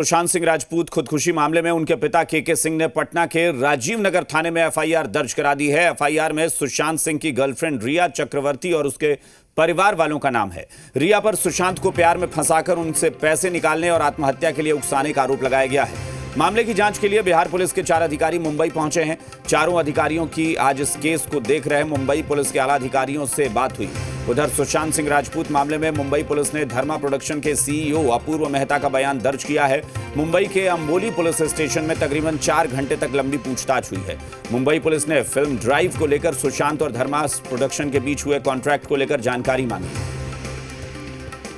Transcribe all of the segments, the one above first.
सुशांत सिंह राजपूत खुदकुशी मामले में उनके पिता के सिंह ने पटना के राजीव नगर थाने में एफआईआर दर्ज करा दी है। एफआईआर में सुशांत सिंह की गर्लफ्रेंड रिया चक्रवर्ती और उसके परिवार वालों का नाम है। रिया पर सुशांत को प्यार में फंसाकर उनसे पैसे निकालने और आत्महत्या के लिए उकसाने का आरोप लगाया गया है। मामले की जांच के लिए बिहार पुलिस के 4 अधिकारी मुंबई पहुंचे हैं। चारों अधिकारियों की आज इस केस को देख रहे मुंबई पुलिस के आला अधिकारियों से बात हुई। उधर सुशांत सिंह राजपूत मामले में मुंबई पुलिस ने धर्मा प्रोडक्शन के सीईओ अपूर्व मेहता का बयान दर्ज किया है। मुंबई के अंबोली पुलिस स्टेशन में तकरीबन 4 घंटे तक लंबी पूछताछ हुई है। मुंबई पुलिस ने फिल्म ड्राइव को लेकर सुशांत और धर्मा प्रोडक्शन के बीच हुए कॉन्ट्रैक्ट को लेकर जानकारी मांगी।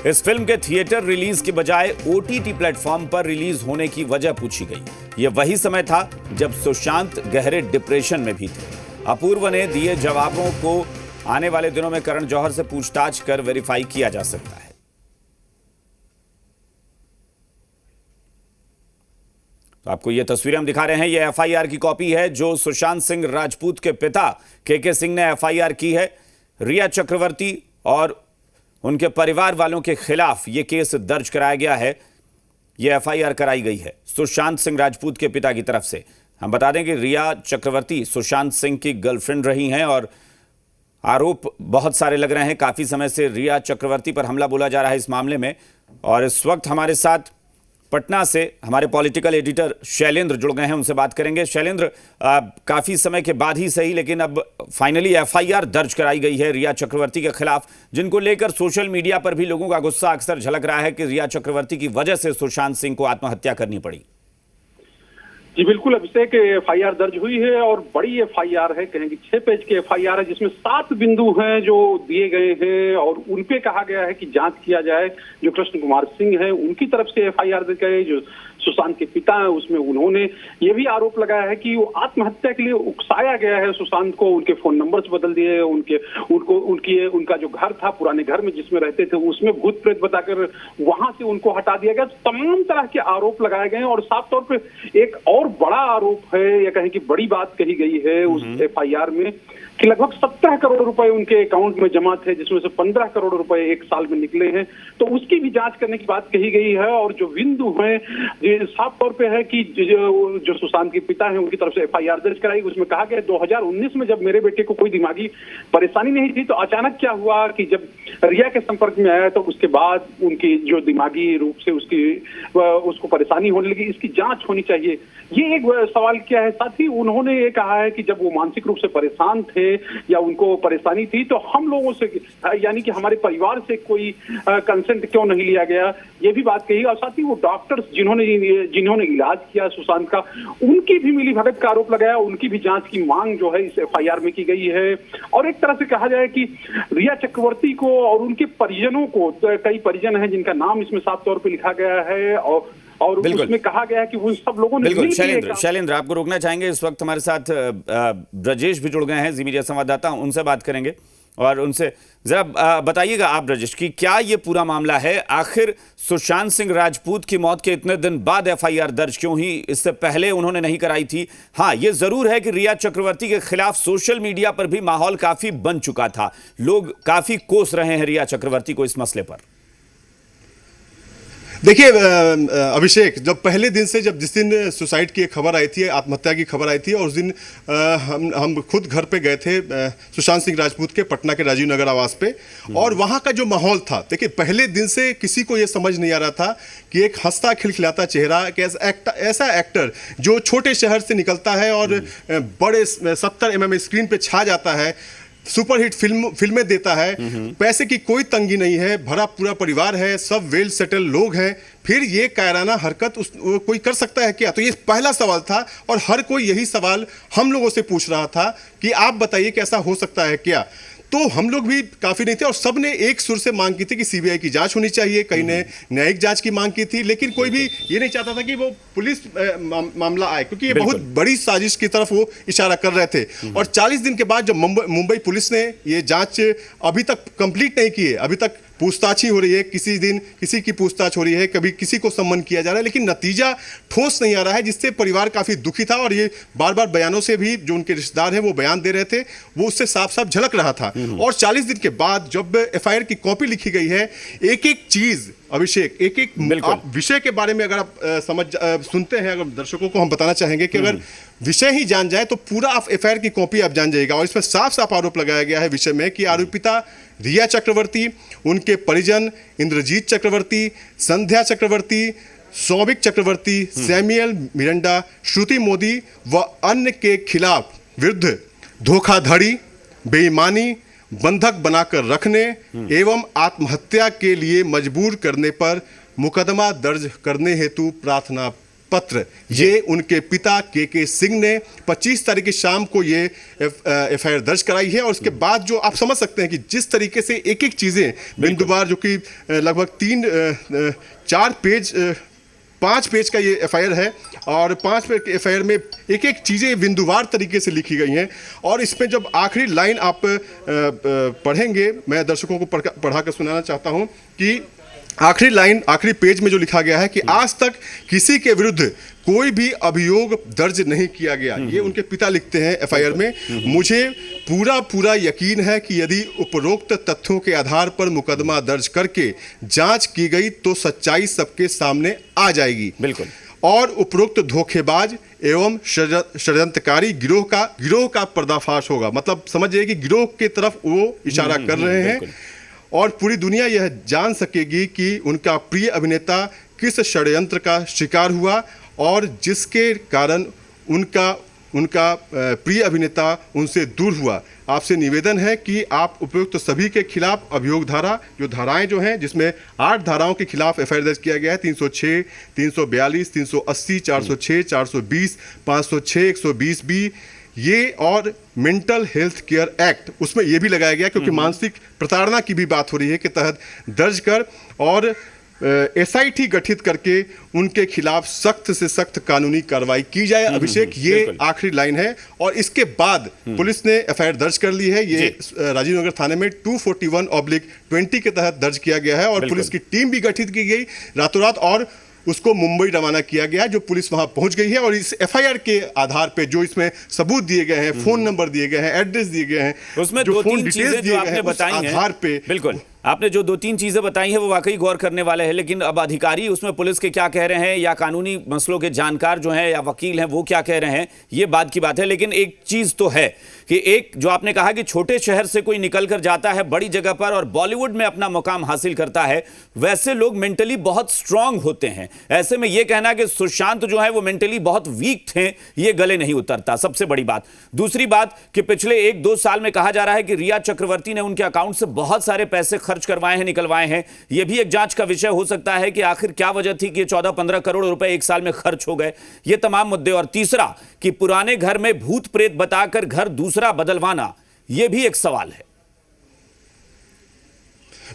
इस फिल्म के थिएटर रिलीज के बजाय ओटीटी प्लेटफॉर्म पर रिलीज होने की वजह पूछी गई। यह वही समय था जब सुशांत गहरे डिप्रेशन में भी थे। अपूर्व ने दिए जवाबों को आने वाले दिनों में करण जौहर से पूछताछ कर वेरीफाई किया जा सकता है। तो आपको यह तस्वीरें हम दिखा रहे हैं। यह एफआईआर की कॉपी है जो सुशांत सिंह राजपूत के पिता के सिंह ने एफआईआर की है। रिया चक्रवर्ती और उनके परिवार वालों के खिलाफ यह केस दर्ज कराया गया है। यह एफआईआर कराई गई है सुशांत सिंह राजपूत के पिता की तरफ से। हम बता दें कि रिया चक्रवर्ती सुशांत सिंह की गर्लफ्रेंड रही हैं और आरोप बहुत सारे लग रहे हैं। काफी समय से रिया चक्रवर्ती पर हमला बोला जा रहा है इस मामले में। और इस वक्त हमारे साथ पटना से हमारे पॉलिटिकल एडिटर शैलेंद्र जुड़ गए हैं, उनसे बात करेंगे। शैलेंद्र, काफी समय के बाद ही सही लेकिन अब फाइनली एफआईआर दर्ज कराई गई है रिया चक्रवर्ती के खिलाफ, जिनको लेकर सोशल मीडिया पर भी लोगों का गुस्सा अक्सर झलक रहा है कि रिया चक्रवर्ती की वजह से सुशांत सिंह को आत्महत्या करनी पड़ी। जी बिल्कुल अभिषेक, एफआईआर दर्ज हुई है और बड़ी एफआईआर है, कहेंगे 6 पेज की एफआईआर है जिसमें 7 बिंदु हैं जो दिए गए हैं और उन पे कहा गया है कि जांच किया जाए। जो कृष्ण कुमार सिंह है उनकी तरफ से एफआईआर दी गई, जो सुशांत के पिता है उसमें उन्होंने ये भी आरोप लगाया है कि वो आत्महत्या के लिए उकसाया गया है सुशांत को। उनके फोन नंबर्स बदल दिए, उनका जो घर था पुराने घर में जिसमें रहते थे उसमें भूत प्रेत बताकर वहां से उनको हटा दिया गया। तमाम तरह के आरोप लगाए गए और साफ तौर पर एक और बड़ा आरोप है या कहें कि बड़ी बात कही गई है उस एफआईआर में कि लगभग 17 करोड़ रुपए उनके अकाउंट में जमा थे, जिसमें से 15 करोड़ रुपए 1 साल में निकले हैं। तो उसकी भी जांच करने की बात कही गई है। और जो बिंदु है साफ तौर पे है कि जो सुशांत के पिता हैं उनकी तरफ से एफआईआर दर्ज कराई। उसमें कहा गया 2019 में जब मेरे बेटे को कोई दिमागी परेशानी नहीं थी तो अचानक क्या हुआ कि जब रिया के संपर्क में आया तो उसके बाद उनकी जो दिमागी रूप से उसको परेशानी होने लगी। इसकी जांच होनी चाहिए, ये एक सवाल क्या है। साथ ही उन्होंने ये कहा है कि जब वो मानसिक रूप से परेशान थे या उनको परेशानी थी तो हम लोगों से यानी कि हमारे परिवार से कोई कंसेंट क्यों नहीं लिया गया, ये भी बात कही। और साथ ही वो डॉक्टर्स जिन्होंने इलाज किया सुशांत का, उनकी भी मिली भगत का आरोप लगाया, उनकी भी जांच की मांग जो है इस एफआईआर में की गई है। और एक तरह से कहा जाए कि रिया चक्रवर्ती को और उनके परिजनों को, कई परिजन हैं जिनका नाम इसमें साफ तौर पर लिखा गया है और उसमें कहा गया है कि उन सब लोगों ने बिल्कुल। शैलेंद्र आपको रोकना चाहेंगे, इस वक्त हमारे साथ ब्रजेश भी जुड़ गए हैं, जी मीडिया संवाददाता, उनसे बात करेंगे और उनसे जरा बताइएगा आप ब्रजेश कि क्या ये पूरा मामला है। आखिर सुशांत सिंह राजपूत की मौत के इतने दिन बाद एफआईआर दर्ज क्यों हुई, इससे पहले उन्होंने नहीं कराई थी। हाँ, ये जरूर है कि रिया चक्रवर्ती के खिलाफ सोशल मीडिया पर भी माहौल काफी बन चुका था, लोग काफी कोस रहे हैं रिया चक्रवर्ती को इस मसले पर। देखिए अभिषेक, जब पहले दिन से जिस दिन सुसाइड की खबर आई थी, आत्महत्या की खबर आई थी और उस दिन हम खुद घर पे गए थे सुशांत सिंह राजपूत के पटना के राजीव नगर आवास पे, और वहाँ का जो माहौल था, देखिए पहले दिन से किसी को ये समझ नहीं आ रहा था कि एक हंसता खिलखिलाता चेहरा, ऐसा एक्टर जो छोटे शहर से निकलता है और बड़े 70 mm स्क्रीन पे छा जाता है, सुपरहिट फिल्में देता है, पैसे की कोई तंगी नहीं है, भरा पूरा परिवार है, सब वेल सेटल लोग हैं, फिर ये कायराना हरकत कोई कर सकता है क्या? तो ये पहला सवाल था और हर कोई यही सवाल हम लोगों से पूछ रहा था कि आप बताइए कि ऐसा हो सकता है क्या? तो हम लोग भी काफी नहीं थे और सबने एक सुर से मांग की थी कि सीबीआई की जांच होनी चाहिए, कई ने न्यायिक जांच की मांग की थी, लेकिन कोई भी ये नहीं चाहता था कि वो पुलिस मामला आए, क्योंकि ये बहुत बड़ी साजिश की तरफ वो इशारा कर रहे थे। और 40 दिन के बाद जब मुंबई पुलिस ने ये जांच अभी तक कंप्लीट नहीं की है, अभी तक पूछताछ ही हो रही है, किसी दिन किसी की पूछताछ हो रही है, कभी किसी को सम्मन किया जा रहा है, लेकिन नतीजा ठोस नहीं आ रहा है, जिससे परिवार काफी दुखी था। और ये बार बार बयानों से भी जो उनके रिश्तेदार हैं वो बयान दे रहे थे, वो उससे साफ साफ झलक रहा था। और 40 दिन के बाद जब एफआईआर की कॉपी लिखी गई है, एक एक चीज अभिषेक, एक एक विषय के बारे में अगर आप सुनते हैं, अगर दर्शकों को हम बताना चाहेंगे कि अगर विषय ही जान जाए तो पूरा आप एफआईआर की कॉपी आप जान जाएगा। और इसमें साफ साफ आरोप लगाया गया है विषय में कि आरोपिता रिया चक्रवर्ती, उनके परिजन इंद्रजीत चक्रवर्ती, संध्या चक्रवर्ती, सौविक चक्रवर्ती, सैमुअल मिरांडा, श्रुति मोदी व अन्य के खिलाफ विरुद्ध धोखाधड़ी, बेईमानी, बंधक बनाकर रखने एवं आत्महत्या के लिए मजबूर करने पर मुकदमा दर्ज करने हेतु प्रार्थना पत्र, ये उनके पिता के सिंह ने 25 तारीख की शाम को ये एफआईआर दर्ज कराई है। और उसके बाद जो आप समझ सकते हैं कि जिस तरीके से एक एक चीजें बिंदुवार, जो कि लगभग 5 पेज का ये एफआईआर है, और 5 पेज के एफआईआर में एक एक चीजें बिंदुवार तरीके से लिखी गई हैं। और इसमें जब आखिरी लाइन आप पढ़ेंगे, मैं दर्शकों को पढ़ा कर सुनाना चाहता हूं कि आखिरी लाइन, आखिरी पेज में जो लिखा गया है कि आज तक किसी के विरुद्ध कोई भी अभियोग दर्ज नहीं किया गया। ये उनके पिता लिखते हैं एफआईआर में। मुझे पूरा यकीन है कि यदि उपरोक्त तथ्यों के आधार पर मुकदमा दर्ज करके जांच की गई तो सच्चाई सबके सामने आ जाएगी। बिल्कुल। और उपरोक्त धोखेबाज एवं षड्यंत्रकारी गिरोह का पर्दाफाश होगा। मतलब समझिए कि गिरोह की तरफ वो इशारा कर रहे हैं। और पूरी दुनिया यह जान सकेगी कि उनका प्रिय अभिनेता किस षड्यंत्र का शिकार हुआ और जिसके कारण उनका प्रिय अभिनेता उनसे दूर हुआ। आपसे निवेदन है कि आप उपयुक्त सभी के खिलाफ अभियोग धारा, जो धाराएं जो हैं, जिसमें 8 धाराओं के खिलाफ एफआईआर दर्ज किया गया है, 306, 342, 380, 406, 420, 506, 120B, ये और मेंटल हेल्थ केयर एक्ट, उसमें ये भी लगाया गया क्योंकि मानसिक प्रताड़ना की भी बात हो रही है के तहत दर्ज कर और एसआईटी गठित करके उनके खिलाफ सख्त से सख्त कानूनी कार्रवाई की जाए। अभिषेक, ये आखिरी लाइन है। और इसके बाद पुलिस ने एफआईआर दर्ज कर ली है। ये राजीव नगर थाने में 241/20 के तहत दर्ज किया गया है। और पुलिस की टीम भी गठित की गई रातों रात और उसको मुंबई रवाना किया गया, जो पुलिस वहां पहुंच गई है। और इस एफआईआर के आधार पे जो इसमें सबूत दिए गए हैं, फोन नंबर दिए गए हैं, एड्रेस दिए गए हैं, उसमें जो 2-3 चीजें जो आपने बताई हैं, आधार पे बिल्कुल आपने जो 2-3 चीजें बताई हैं वो वाकई गौर करने वाले हैं। लेकिन अब अधिकारी उसमें पुलिस के क्या कह रहे हैं या कानूनी मसलों के जानकार जो हैं या वकील हैं वो क्या कह रहे हैं, ये बात की बात है। लेकिन एक चीज तो है कि एक जो आपने कहा कि छोटे शहर से कोई निकल कर जाता है बड़ी जगह पर और बॉलीवुड में अपना मुकाम हासिल करता है, वैसे लोग मेंटली बहुत स्ट्रांग होते हैं। ऐसे में यह कहना कि सुशांत जो है वो मेंटली बहुत वीक थे, ये गले नहीं उतरता, सबसे बड़ी बात। दूसरी बात कि पिछले 1-2 साल में कहा जा रहा है कि रिया चक्रवर्ती ने उनके अकाउंट से बहुत सारे पैसे खर्च करवाए हैं, निकलवाए हैं। यह भी एक जांच का विषय हो सकता है कि आखिर क्या वजह थी कि 14-15 करोड़ रुपए एक साल में खर्च हो गए। ये तमाम मुद्दे। और तीसरा कि पुराने घर में भूत प्रेत बताकर घर दूसरा बदलवाना, यह भी एक सवाल है।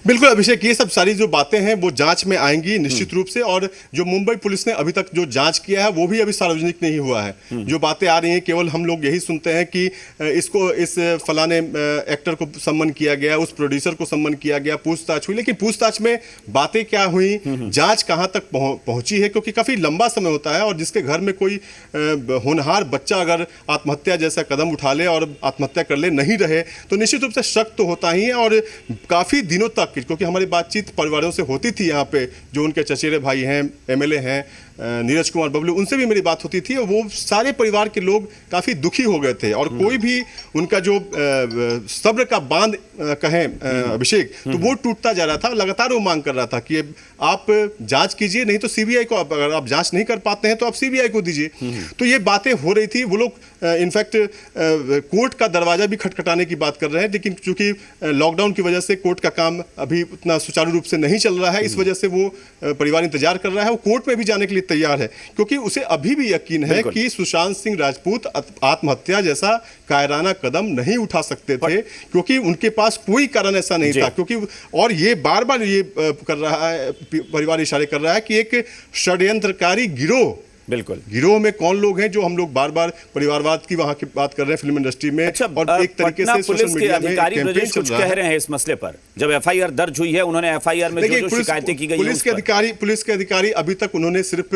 बिल्कुल अभिषेक, ये सब सारी जो बातें हैं वो जांच में आएंगी निश्चित रूप से। और जो मुंबई पुलिस ने अभी तक जो जांच किया है वो भी अभी सार्वजनिक नहीं हुआ है। जो बातें आ रही हैं केवल हम लोग यही सुनते हैं कि इस फलाने एक्टर को सम्मन किया गया, उस प्रोड्यूसर को सम्मन किया गया, पूछताछ हुई। लेकिन पूछताछ में बातें क्या हुई, जांच कहां तक पहुंची है, क्योंकि काफी लंबा समय होता है। और जिसके घर में कोई होनहार बच्चा अगर आत्महत्या जैसा कदम उठा ले और आत्महत्या कर ले, नहीं रहे, तो निश्चित रूप से शक तो होता ही है। और काफी दिनों तक, क्योंकि हमारी बातचीत परिवारों से होती थी यहाँ पे, जो उनके चचेरे भाई हैं, एमएलए हैं, नीरज कुमार बबलू, उनसे भी मेरी बात होती थी। और वो सारे परिवार के लोग काफी दुखी हो गए थे। और कोई भी उनका जो सब्र का बांध कहें अभिषेक, तो वो टूटता जा रहा था। लगातार वो मांग कर रहा था कि आप जांच कीजिए, नहीं तो सीबीआई को, अगर आप जांच नहीं कर पाते हैं तो आप सीबीआई को दीजिए। तो ये बातें हो रही थी। वो लोग इनफैक्ट कोर्ट का दरवाजा भी खटखटाने की बात कर रहे हैं। लेकिन चूंकि लॉकडाउन की वजह से कोर्ट का काम अभी उतना सुचारू रूप से नहीं चल रहा है, इस वजह से वो परिवार इंतजार कर रहा है। वो कोर्ट में भी जाने के लिए तैयार है, क्योंकि उसे अभी भी यकीन है कि सुशांत सिंह राजपूत आत्महत्या जैसा कायराना कदम नहीं उठा सकते थे, क्योंकि उनके पास कोई कारण ऐसा नहीं था। क्योंकि और ये बार बार ये कर रहा है, परिवार इशारे कर रहा है कि एक षड्यंत्रकारी गिरोह बिल्कुल। गिरोह में कौन लोग हैं, जो हम लोग बार बार परिवारवाद की वहां की बात कर रहे हैं फिल्म इंडस्ट्री में। अच्छा, और एक तरीके से सोशल मीडिया में अधिकारी कैंपेन चल कुछ रहा कह है। रहे हैं इस मसले पर। जब एफआईआर दर्ज हुई है, उन्होंने एफआईआर में जो शिकायतें की गई पुलिस के अधिकारी अभी तक उन्होंने सिर्फ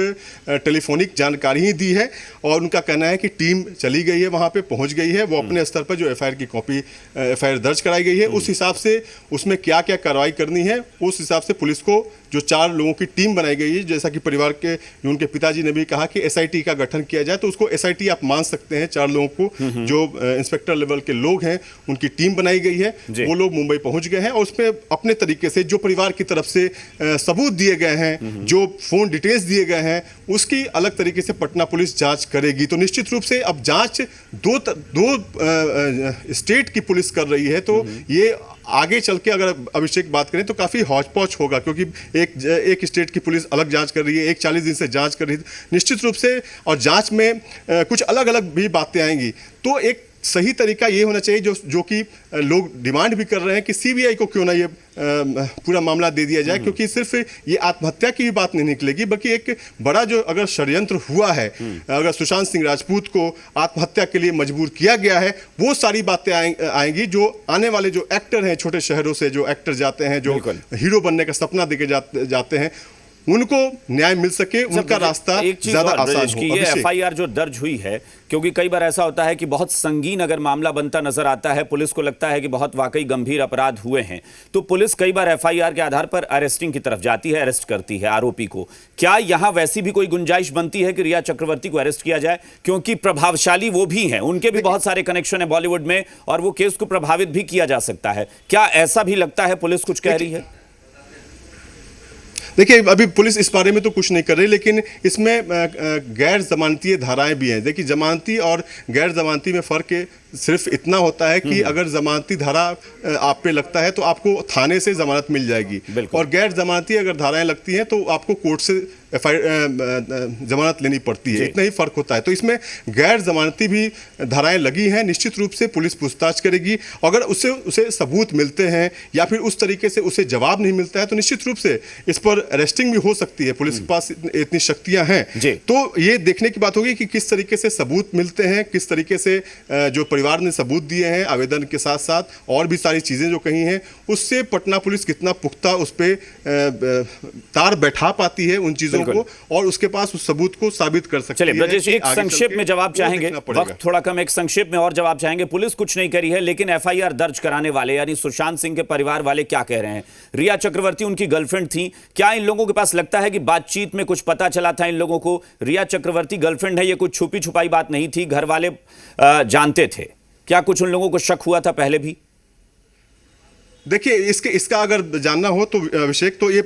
टेलीफोनिक जानकारी ही दी है और उनका कहना है कि टीम चली गई है, वहां पे पहुंच गई है, वो अपने स्तर पर जो एफआईआर की कॉपी एफआईआर दर्ज कराई गई है उस हिसाब से उसमें क्या क्या कार्रवाई करनी है उस हिसाब से पुलिस को जो 4 लोगों की टीम बनाई गई है, जैसा कि परिवार के उनके पिताजी ने भी कहा कि एसआईटी का गठन किया जाए, तो उसको एसआईटी आप मान सकते हैं। 4 लोगों को जो इंस्पेक्टर लेवल के लोग हैं उनकी टीम बनाई गई है, वो लोग मुंबई पहुंच गए हैं और उसमें अपने तरीके से जो परिवार की तरफ से सबूत दिए गए हैं, जो फोन डिटेल्स दिए गए हैं, उसकी अलग तरीके से पटना पुलिस जांच करेगी। तो निश्चित रूप से अब जांच दो स्टेट की पुलिस कर रही है, तो ये आगे चल के अगर अभिषेक बात करें तो काफी हौच-पौच होगा, क्योंकि एक स्टेट की पुलिस अलग जांच कर रही है, एक 40 दिन से जांच कर रही है निश्चित रूप से, और जांच में कुछ अलग अलग भी बातें आएंगी। तो एक सही तरीका ये होना चाहिए जो कि लोग डिमांड भी कर रहे हैं कि सीबीआई को क्यों ना ये पूरा मामला दे दिया जाए, क्योंकि सिर्फ ये आत्महत्या की भी बात नहीं निकलेगी, बल्कि एक बड़ा जो अगर षड्यंत्र हुआ है, अगर सुशांत सिंह राजपूत को आत्महत्या के लिए मजबूर किया गया है, वो सारी बातें आएंगी। जो आने वाले जो एक्टर हैं, छोटे शहरों से जो एक्टर जाते हैं, जो हीरो बनने का सपना देके जाते हैं, उनको न्याय मिल सके, उनका रास्ता ज्यादा आसान हो। ये एफआईआर जो दर्ज हुई है, क्योंकि कई बार ऐसा होता है कि बहुत संगीन अगर मामला बनता नजर आता है, पुलिस को लगता है कि बहुत वाकई गंभीर अपराध हुए हैं, तो पुलिस कई बार एफआईआर के आधार पर अरेस्टिंग की तरफ जाती है, अरेस्ट करती है आरोपी को। क्या यहां वैसी भी कोई गुंजाइश बनती है कि रिया चक्रवर्ती को अरेस्ट किया जाए, क्योंकि प्रभावशाली वो भी हैं, उनके भी बहुत सारे कनेक्शन है बॉलीवुड में, और वो केस को प्रभावित भी किया जा सकता है। क्या ऐसा भी लगता है पुलिस कुछ कह रही है? देखिए, अभी पुलिस इस बारे में तो कुछ नहीं कर रही, लेकिन इसमें गैर जमानती धाराएं भी हैं। देखिए, जमानती और गैर जमानती में फर्क सिर्फ इतना होता है कि अगर जमानती धारा आप पे लगता है तो आपको थाने से जमानत मिल जाएगी, और गैर जमानती अगर धाराएं लगती हैं तो आपको कोर्ट से जमानत लेनी पड़ती है। इतना ही फर्क होता है। तो इसमें गैर जमानती भी धाराएं लगी हैं। निश्चित रूप से पुलिस पूछताछ करेगी, अगर उसे सबूत मिलते हैं या फिर उस तरीके से उसे जवाब नहीं मिलता है तो निश्चित रूप से इस पर अरेस्टिंग भी हो सकती है। पुलिस के पास इतनी शक्तियां हैं। तो ये देखने की बात होगी कि किस तरीके से सबूत मिलते हैं, किस तरीके से जो परिवार ने सबूत दिए हैं आवेदन के साथ साथ और भी सारी चीजें जो कही हैं, उससे पटना पुलिस कितना पुख्ता उस पे तार बैठा पाती है उन चीजों को, और उसके पास उस सबूत को साबित कर सकती है। चलिए ब्रजेश, एक संक्षेप में जवाब चाहेंगे, वक्त थोड़ा कम, एक संक्षेप में और जवाब चाहेंगे। पुलिस कुछ नहीं करी है, लेकिन एफआईआर दर्ज कराने वाले यानी सुशांत सिंह के परिवार वाले क्या कह रहे हैं? रिया चक्रवर्ती उनकी गर्लफ्रेंड थी, क्या इन लोगों के पास लगता है कि बातचीत में कुछ पता चला था इन लोगों को? रिया चक्रवर्ती गर्लफ्रेंड है, ये कुछ छुपी छुपाई बात नहीं थी, घर वाले जानते थे। क्या कुछ उन लोगों को शक हुआ था पहले भी? देखिए, इसका अगर जानना हो तो अभिषेक, तो ये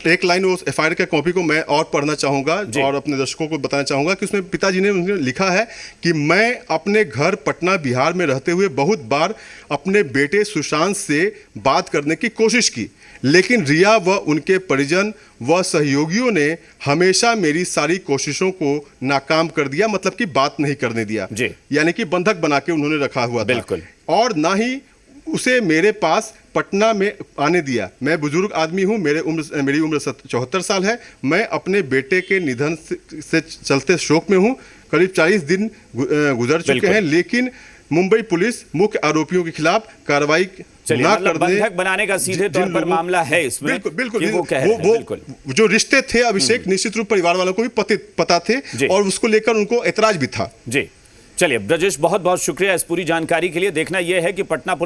एक लाइन उस एफआईआर के कॉपी को मैं और पढ़ना चाहूंगा और अपने दर्शकों को बताना चाहूंगा कि उसमें पिताजी ने उन्हें लिखा है कि मैं अपने घर पटना बिहार में रहते हुए बहुत बार अपने बेटे सुशांत से बात करने की कोशिश की, लेकिन रिया व उनके परिजन व सहयोगियों ने हमेशा मेरी सारी कोशिशों को नाकाम कर दिया, मतलब कि बात नहीं करने दिया, यानी कि बंधक बना के उन्होंने रखा हुआ था, और ना ही उसे मेरे पास पटना में आने दिया। मैं बुजुर्ग आदमी हूं, मेरी उम्र 74 साल है। मैं अपने बेटे के निधन से चलते शोक में हूं। करीब 40 दिन गुजर चुके हैं, लेकिन मुंबई पुलिस मुख्य आरोपियों के खिलाफ कार्रवाई ना करने, बंधक बनाने का सीधे तौर पर मामला है इसमें। बिल्कुल वो जो रिश्ते थे अभिषेक, निश्चित रूप परिवार वालों को भी पता थे और उसको लेकर उनको ऐतराज भी था। जी, चलिए ब्रजेश, बहुत बहुत शुक्रिया इस पूरी जानकारी के लिए। देखना यह है कि पटना पुलिस